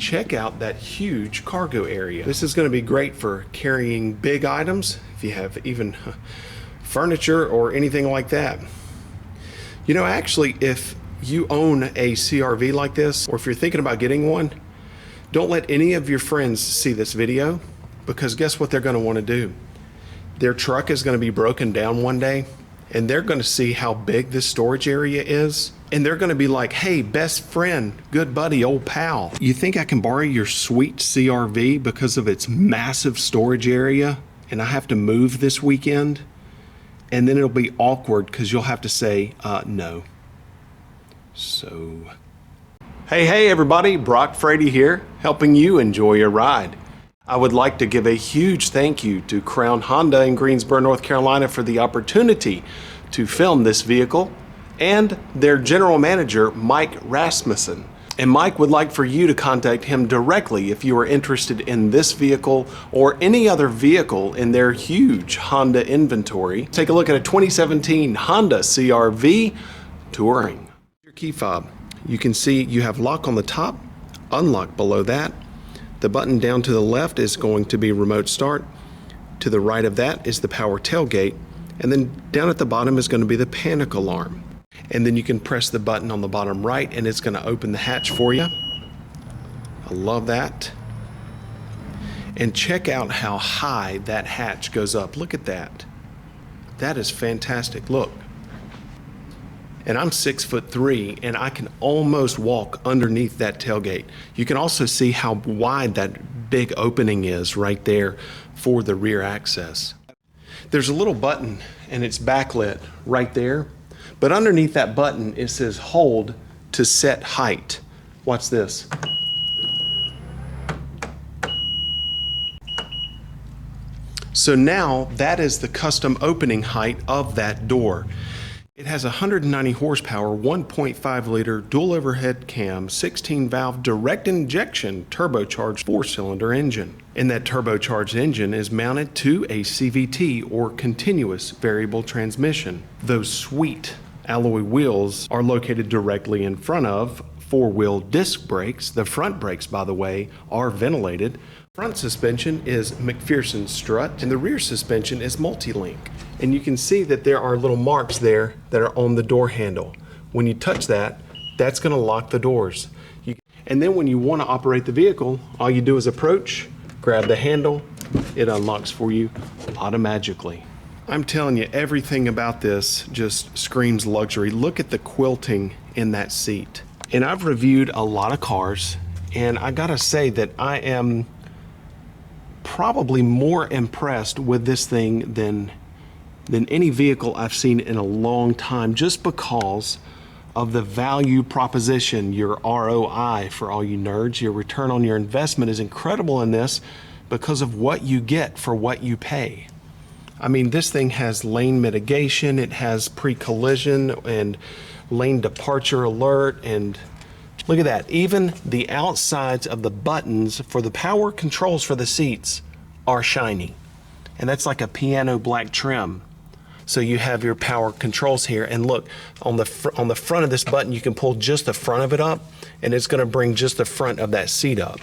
check out that huge cargo area. This is going to be great for carrying big items, if you have even furniture or anything like that. You know, actually, if you own a CRV like this, or if you're thinking about getting one, don't let any of your friends see this video, because guess what they're going to want to do? Their truck is going to be broken down one day, and they're going to see how big this storage area is, and they're going to be like, hey, best friend, good buddy, old pal, you think I can borrow your sweet CRV because of its massive storage area, and I have to move this weekend? And then it'll be awkward because you'll have to say no. So, hey everybody, Brock Frady here, helping you enjoy your ride. I would like to give a huge thank you to Crown Honda in Greensboro, North Carolina for the opportunity to film this vehicle, and their general manager, Mike Rasmussen. And Mike would like for you to contact him directly if you are interested in this vehicle or any other vehicle in their huge Honda inventory. Take a look at a 2017 Honda CR-V Touring. Your key fob. You can see you have lock on the top, unlock below that. The button down to the left is going to be remote start. To the right of that is the power tailgate. And then down at the bottom is going to be the panic alarm. And then you can press the button on the bottom right and it's going to open the hatch for you. I love that. And check out how high that hatch goes up. Look at that. That is fantastic. Look. And I'm 6'3" and I can almost walk underneath that tailgate. You can also see how wide that big opening is right there for the rear access. There's a little button and it's backlit right there. But underneath that button, it says hold to set height. Watch this. So now that is the custom opening height of that door. It has 190 horsepower, 1.5 liter dual overhead cam, 16 valve direct injection turbocharged 4-cylinder engine. And that turbocharged engine is mounted to a CVT or continuous variable transmission. Those sweet alloy wheels are located directly in front of 4-wheel disc brakes. The front brakes, by the way, are ventilated. Front suspension is McPherson strut, and the rear suspension is multi-link. And you can see that there are little marks there that are on the door handle. When you touch that, that's going to lock the doors. And then when you want to operate the vehicle, all you do is approach, grab the handle, it unlocks for you automatically. I'm telling you, everything about this just screams luxury. Look at the quilting in that seat. And I've reviewed a lot of cars, and I gotta say that I am probably more impressed with this thing than any vehicle I've seen in a long time, just because of the value proposition, your ROI for all you nerds. Your return on your investment is incredible in this because of what you get for what you pay. I mean, this thing has lane mitigation, it has pre-collision and lane departure alert, and look at that. Even the outsides of the buttons for the power controls for the seats are shiny. And that's like a piano black trim. So you have your power controls here, and look, on the front of this button, you can pull just the front of it up, and it's gonna bring just the front of that seat up.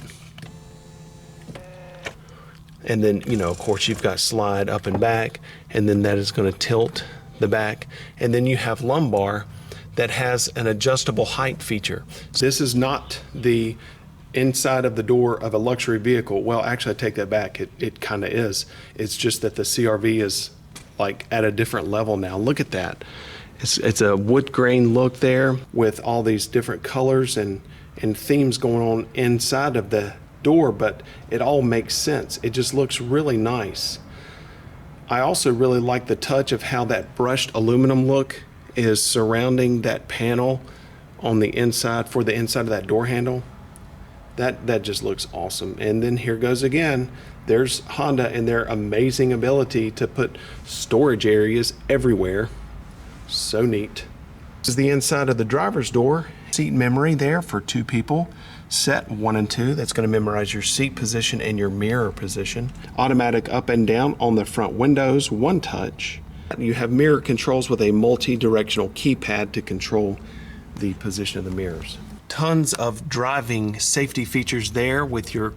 And then, you know, of course, you've got slide up and back, and then that is going to tilt the back. And then you have lumbar that has an adjustable height feature. So this is not the inside of the door of a luxury vehicle. Well, actually, I take that back. It kind of is. It's just that the CR-V is like at a different level now. Look at that. It's a wood grain look there with all these different colors and themes going on inside of the door, but it all makes sense. It just looks really nice. I also really like the touch of how that brushed aluminum look is surrounding that panel on the inside for the inside of that door handle. That just looks awesome. And then here goes again. There's Honda and their amazing ability to put storage areas everywhere. So neat. This is the inside of the driver's door. Seat memory there for 2 people. Set 1 and 2, that's going to memorize your seat position and your mirror position. Automatic up and down on the front windows, 1 touch. You have mirror controls with a multi-directional keypad to control the position of the mirrors. Tons of driving safety features there with your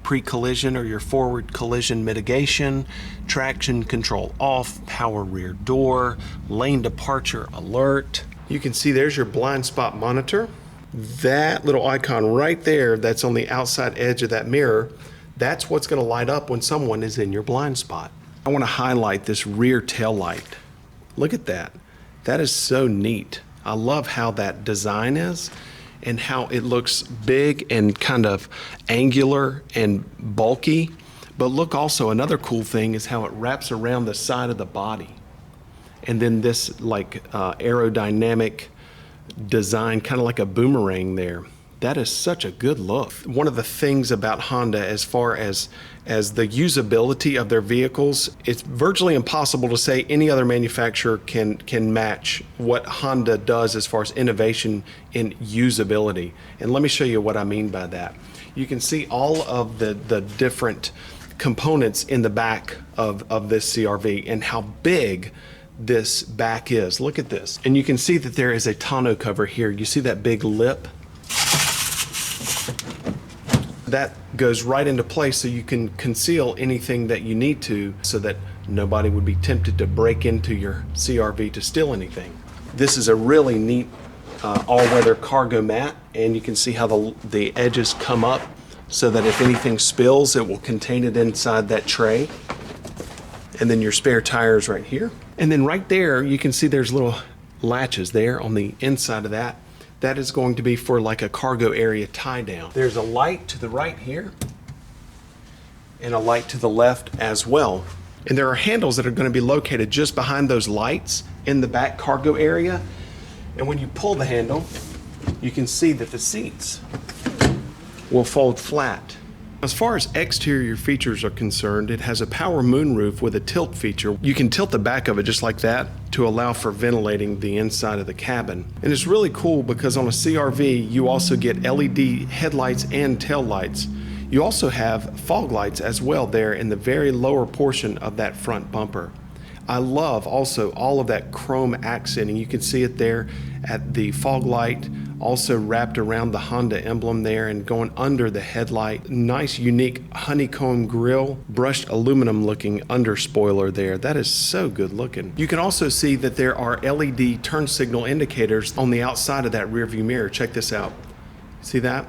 pre-collision or your forward collision mitigation, traction control off, power rear door, lane departure alert. You can see there's your blind spot monitor. That little icon right there that's on the outside edge of that mirror, that's what's going to light up when someone is in your blind spot. I want to highlight this rear tail light. Look at that. That is so neat. I love how that design is and how it looks big and kind of angular and bulky. But look, also another cool thing is how it wraps around the side of the body. And then this like aerodynamic design, kind of like a boomerang there. That is such a good look. One of the things about Honda as far as the usability of their vehicles, it's virtually impossible to say any other manufacturer can match what Honda does as far as innovation in usability. And let me show you what I mean by that. You can see all of the different components in the back of this CR-V and how big this back is. Look at this. And you can see that there is a tonneau cover here. You see that big lip? That goes right into place so you can conceal anything that you need to so that nobody would be tempted to break into your CR-V to steal anything. This is a really neat all-weather cargo mat, and you can see how the edges come up so that if anything spills, it will contain it inside that tray. And then your spare tires right here. And then right there, you can see there's little latches there on the inside of that. That is going to be for like a cargo area tie down. There's a light to the right here and a light to the left as well. And there are handles that are going to be located just behind those lights in the back cargo area. And when you pull the handle, you can see that the seats will fold flat. As far as exterior features are concerned, it has a power moonroof with a tilt feature. You can tilt the back of it just like that to allow for ventilating the inside of the cabin. And it's really cool because on a CR-V, you also get LED headlights and tail lights. You also have fog lights as well there in the very lower portion of that front bumper. I love also all of that chrome accenting. You can see it there at the fog light, also wrapped around the Honda emblem there and going under the headlight. Nice, unique honeycomb grille, brushed aluminum looking under spoiler there. That is so good looking. You can also see that there are LED turn signal indicators on the outside of that rear view mirror. Check this out. See that?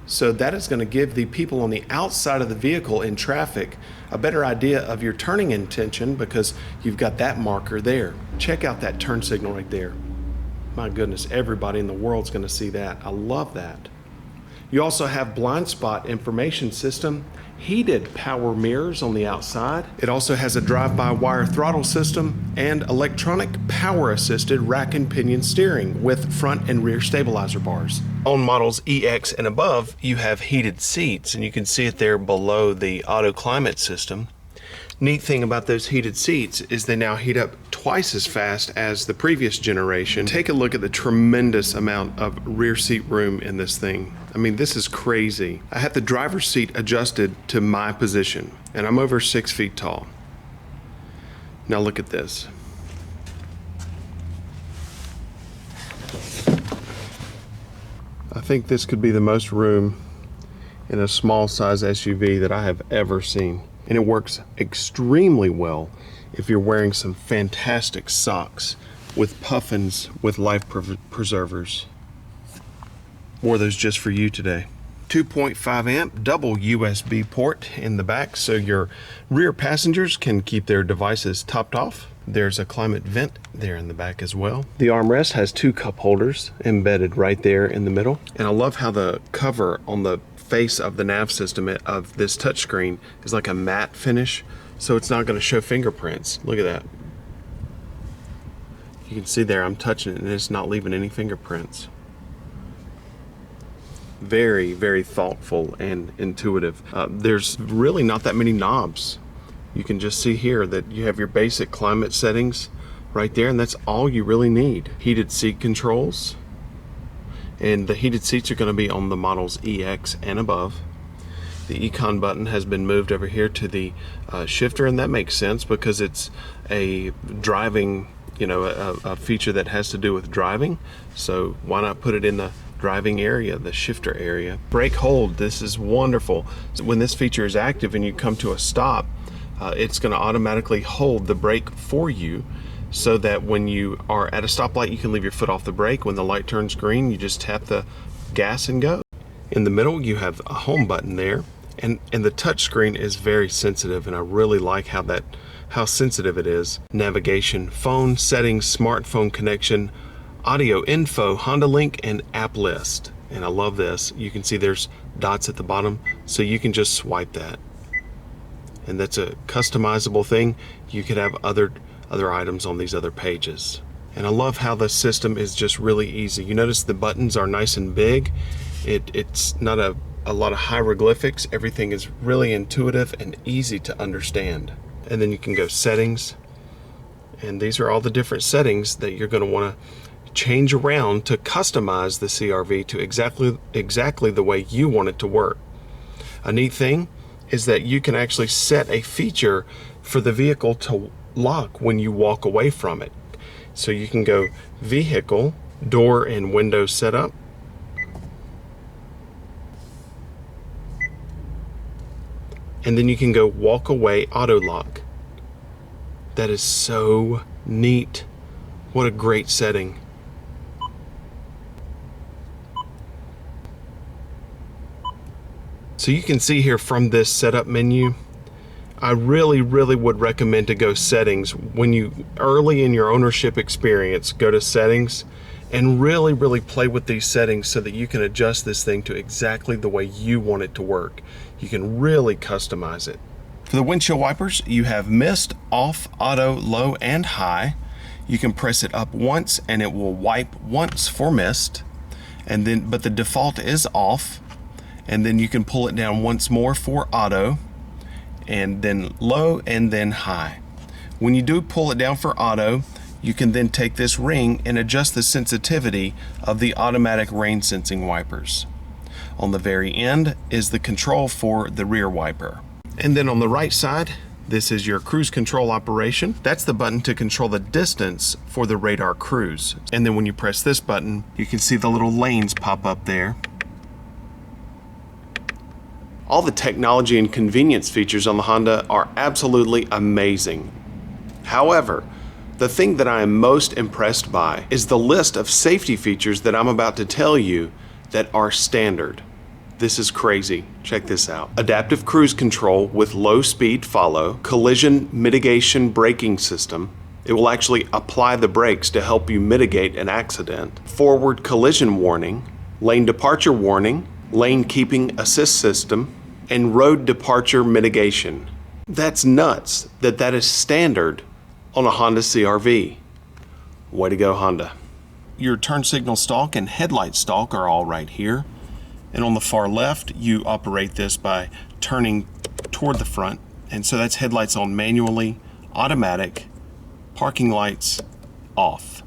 So that is going to give the people on the outside of the vehicle in traffic a better idea of your turning intention because you've got that marker there. Check out that turn signal right there. My goodness, everybody in the world's going to see that. I love that. You also have blind spot information system, heated power mirrors on the outside. It also has a drive-by-wire throttle system and electronic power-assisted rack and pinion steering with front and rear stabilizer bars. On models EX and above, you have heated seats, and you can see it there below the auto climate system. Neat thing about those heated seats is they now heat up twice as fast as the previous generation. Take a look at the tremendous amount of rear seat room in this thing. I mean, this is crazy. I have the driver's seat adjusted to my position, and I'm over 6 feet tall. Now look at this. I think this could be the most room in a small size SUV that I have ever seen. And it works extremely well if you're wearing some fantastic socks with puffins with life preservers. Wore those just for you today. 2.5 amp double USB port in the back so your rear passengers can keep their devices topped off. There's a climate vent there in the back as well. The armrest has 2 cup holders embedded right there in the middle. And I love how the cover on the face of the nav system of this touchscreen is like a matte finish, so it's not going to show fingerprints. Look at that. You can see there I'm touching it and it's not leaving any fingerprints. Very, very thoughtful and intuitive. There's really not that many knobs. You can just see here that you have your basic climate settings right there, and that's all you really need. Heated seat controls. And the heated seats are going to be on the models EX and above. The Econ button has been moved over here to the shifter, and that makes sense because it's a driving, a feature that has to do with driving. So why not put it in the driving area, the shifter area. Brake hold, this is wonderful. So when this feature is active and you come to a stop, it's going to automatically hold the brake for you, so that when you are at a stoplight, you can leave your foot off the brake. When the light turns green, you just tap the gas and go. In the middle, you have a home button there, and the touch screen is very sensitive, and I really like how sensitive it is. Navigation, phone, settings, smartphone connection, audio info, Honda Link, and app list. And I love this. You can see there's dots at the bottom, so you can just swipe that. And that's a customizable thing. You could have other items on these other pages. And I love how the system is just really easy. You notice the buttons are nice and big. It's not a lot of hieroglyphics. Everything is really intuitive and easy to understand. And then you can go settings. And these are all the different settings that you're going to want to change around to customize the CR-V to exactly the way you want it to work. A neat thing is that you can actually set a feature for the vehicle to lock when you walk away from it. So you can go vehicle, door and window setup. And then you can go walk away auto lock. That is so neat. What a great setting. So you can see here from this setup menu, I really would recommend to go settings. When you early in your ownership experience, go to settings and really play with these settings so that you can adjust this thing to exactly the way you want it to work. You can really customize it. For the windshield wipers, you have mist, off, auto, low, and high. You can press it up once and it will wipe once for mist, but the default is off. And then you can pull it down once more for auto, and then low, and then high. When you do pull it down for auto, you can then take this ring and adjust the sensitivity of the automatic rain sensing wipers. On the very end is the control for the rear wiper. And then on the right side, this is your cruise control operation. That's the button to control the distance for the radar cruise. And then when you press this button, you can see the little lanes pop up there. All the technology and convenience features on the Honda are absolutely amazing. However, the thing that I am most impressed by is the list of safety features that I'm about to tell you that are standard. This is crazy. Check this out. Adaptive cruise control with low speed follow, collision mitigation braking system. It will actually apply the brakes to help you mitigate an accident. Forward collision warning, lane departure warning, lane keeping assist system, and road departure mitigation. That's nuts that is standard on a Honda CR-V. Way to go, Honda. Your turn signal stalk and headlight stalk are all right here. And on the far left, you operate this by turning toward the front. And so that's headlights on manually, automatic, parking lights off.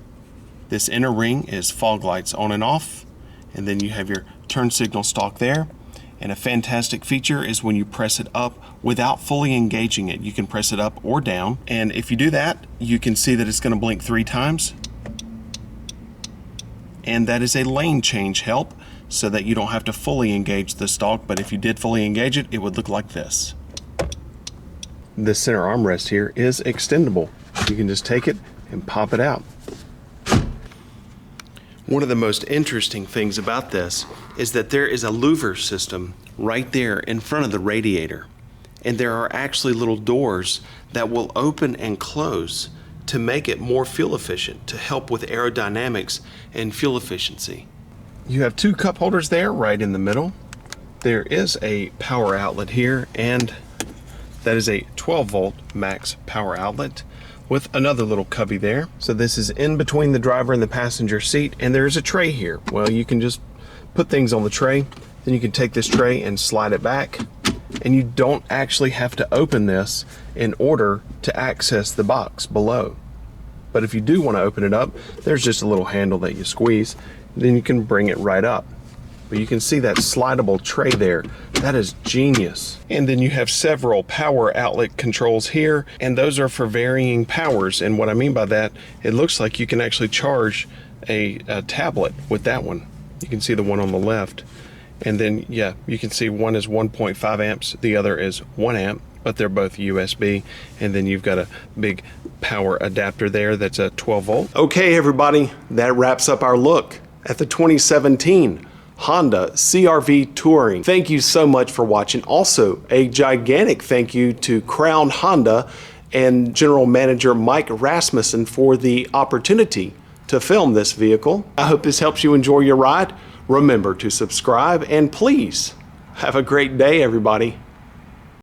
This inner ring is fog lights on and off. And then you have your turn signal stalk there. And a fantastic feature is when you press it up without fully engaging it. You can press it up or down. And if you do that, you can see that it's going to blink 3 times. And that is a lane change help so that you don't have to fully engage the stalk. But if you did fully engage it, it would look like this. The center armrest here is extendable. You can just take it and pop it out. One of the most interesting things about this is that there is a louver system right there in front of the radiator. And there are actually little doors that will open and close to make it more fuel efficient, to help with aerodynamics and fuel efficiency. You have 2 cup holders there right in the middle. There is a power outlet here, and that is a 12 volt max power outlet with another little cubby there. So this is in between the driver and the passenger seat, and there's a tray here. Well, you can just put things on the tray, then you can take this tray and slide it back, and you don't actually have to open this in order to access the box below. But if you do want to open it up, there's just a little handle that you squeeze, then you can bring it right up. But you can see that slidable tray there. That is genius. And then you have several power outlet controls here, and those are for varying powers. And what I mean by that, it looks like you can actually charge a tablet with that one. You can see the one on the left. And then, yeah, you can see one is 1.5 amps, the other is 1 amp, but they're both USB. And then you've got a big power adapter there that's a 12 volt. Okay, everybody, that wraps up our look at the 2017 Honda CR-V Touring. Thank you so much for watching. Also, a gigantic thank you to Crown Honda and General Manager Mike Rasmussen for the opportunity to film this vehicle. I hope this helps you enjoy your ride. Remember to subscribe, and please have a great day, everybody.